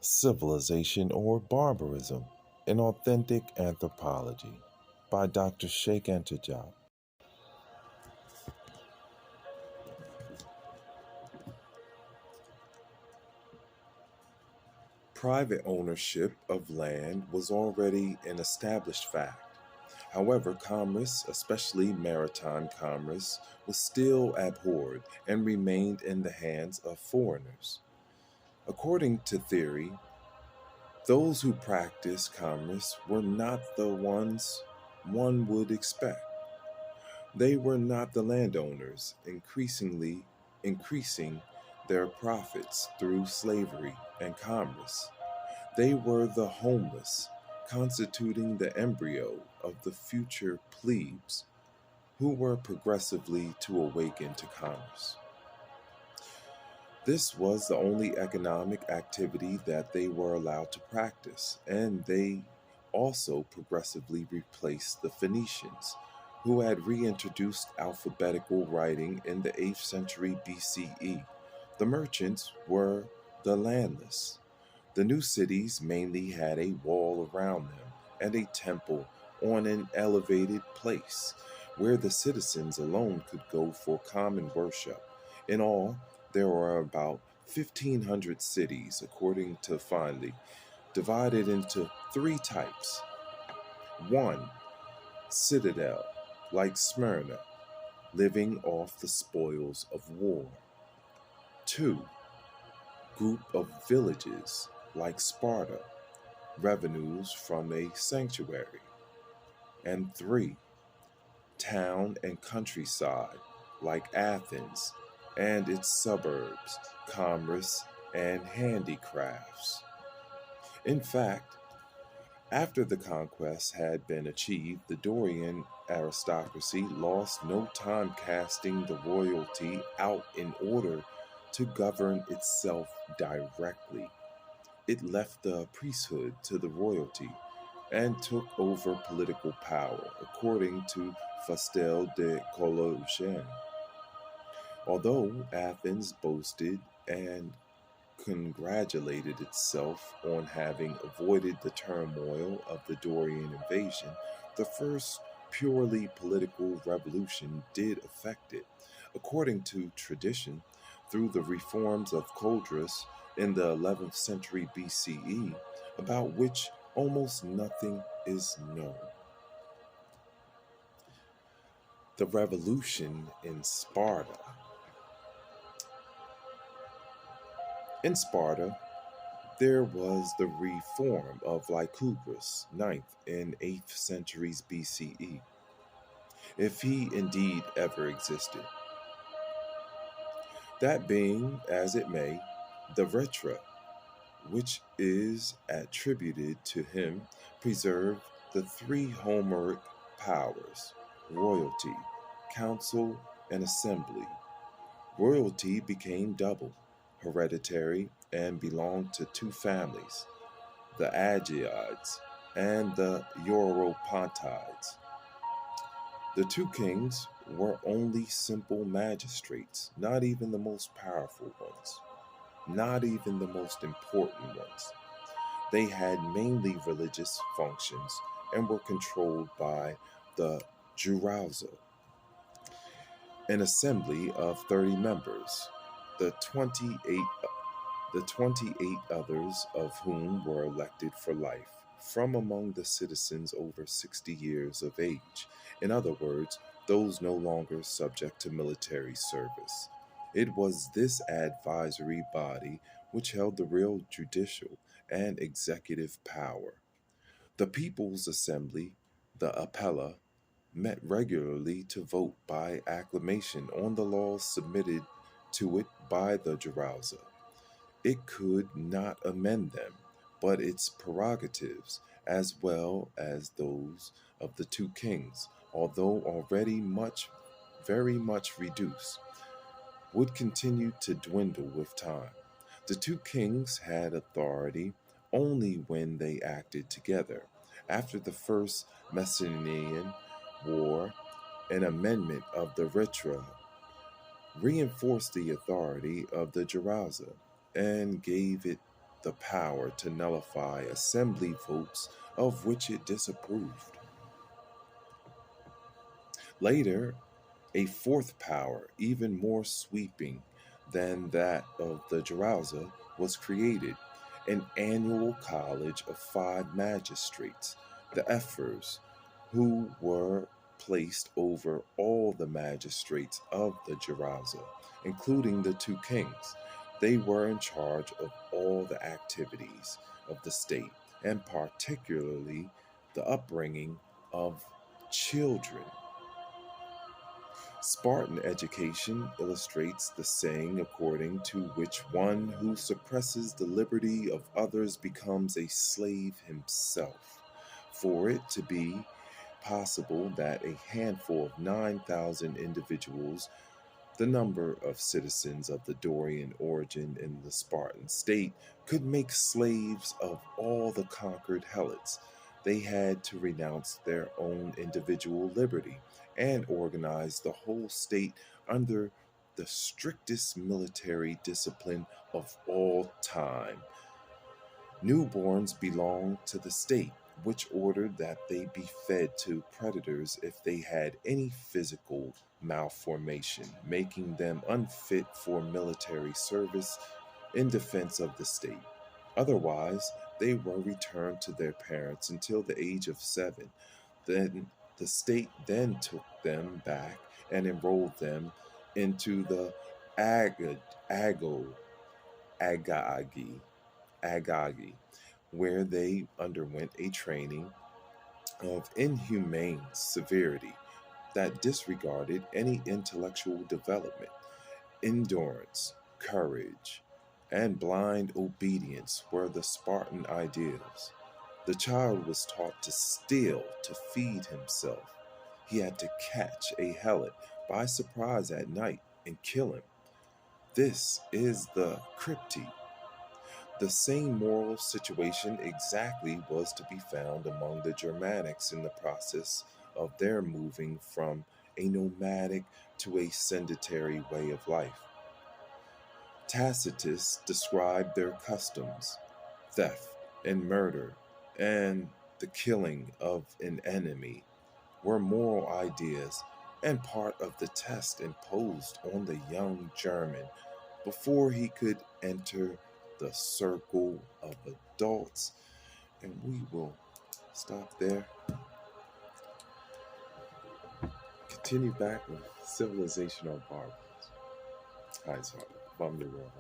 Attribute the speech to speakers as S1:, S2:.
S1: Civilization or Barbarism, an Authentic Anthropology by Dr. Cheikh Anta. Private ownership of land was already an established fact. However, commerce, especially maritime commerce, was still abhorred and remained in the hands of foreigners. According to theory, those who practiced commerce were not the ones one would expect. They were not the landowners, increasingly increasing their profits through slavery and commerce. They were the homeless, constituting the embryo of the future plebes, who were progressively to awaken to commerce. This was the only economic activity that they were allowed to practice, and they also progressively replaced the Phoenicians, who had reintroduced alphabetical writing in the 8th century BCE. The merchants were the landless. The new cities mainly had a wall around them and a temple on an elevated place where the citizens alone could go for common worship. In all, there were about 1,500 cities, according to Finley, divided into three types. One, citadel, like Smyrna, living off the spoils of war. Two, group of villages, like Sparta, revenues from a sanctuary. And three, town and countryside, like Athens and its suburbs, commerce, and handicrafts. In fact, after the conquest had been achieved, the Dorian aristocracy lost no time casting the royalty out in order to govern itself directly. It left the priesthood to the royalty and took over political power, according to Fastel de Cologne. Although Athens boasted and congratulated itself on having avoided the turmoil of the Dorian invasion, the first purely political revolution did affect it, according to tradition, through the reforms of Codrus in the 11th century BCE, about which almost nothing is known. The revolution in Sparta. In Sparta, there was the reform of Lycurgus, 9th and 8th centuries BCE, if he indeed ever existed. That being as it may, the Retra, which is attributed to him, preserved the three Homeric powers: royalty, council, and assembly. Royalty became double, hereditary, and belonged to two families, the Agiides and the Europontides. The two kings were only simple magistrates, not even the most powerful ones, not even the most important ones. They had mainly religious functions and were controlled by the Jurauza, an assembly of 30 members, the 28 the 28 others of whom were elected for life from among the citizens over 60 years of age. In other words, those no longer subject to military service. It was this advisory body which held the real judicial and executive power. The People's Assembly, the Appella, met regularly to vote by acclamation on the laws submitted to it by the Jurauza. It could not amend them, but its prerogatives, as well as those of the two kings, although already very much reduced, would continue to dwindle with time. The two kings had authority only when they acted together. After the First Messenian War, an amendment of the Retra reinforced the authority of the Jurauza and gave it the power to nullify assembly votes of which it disapproved. Later, a fourth power, even more sweeping than that of the Jaraza, was created, an annual college of 5 magistrates, the Ephors, who were placed over all the magistrates of the Jaraza, including the 2 kings. They were in charge of all the activities of the state, and particularly the upbringing of children. Spartan education illustrates the saying according to which one who suppresses the liberty of others becomes a slave himself. For it to be possible that a handful of 9,000 individuals, the number of citizens of the Dorian origin in the Spartan state, could make slaves of all the conquered helots, they had to renounce their own individual liberty and organize the whole state under the strictest military discipline of all time. Newborns belonged to the state, which ordered that they be fed to predators if they had any physical malformation, making them unfit for military service in defense of the state. Otherwise, they were returned to their parents until the age of 7. Then the state then took them back and enrolled them into the Agad, Ago, Agagi, Agagi, where they underwent a training of inhumane severity that disregarded any intellectual development. Endurance, courage, and blind obedience were the Spartan ideals. The child was taught to steal to feed himself. He had to catch a helot by surprise at night and kill him. This is the crypti. The same moral situation exactly was to be found among the Germanics in the process of their moving from a nomadic to a sedentary way of life. Tacitus described their customs, theft and murder, and the killing of an enemy were moral ideas and part of the test imposed on the young German before he could enter the circle of adults. And we will stop there. Continue back with civilization or barbarism. Hi, sorry. Bum your world.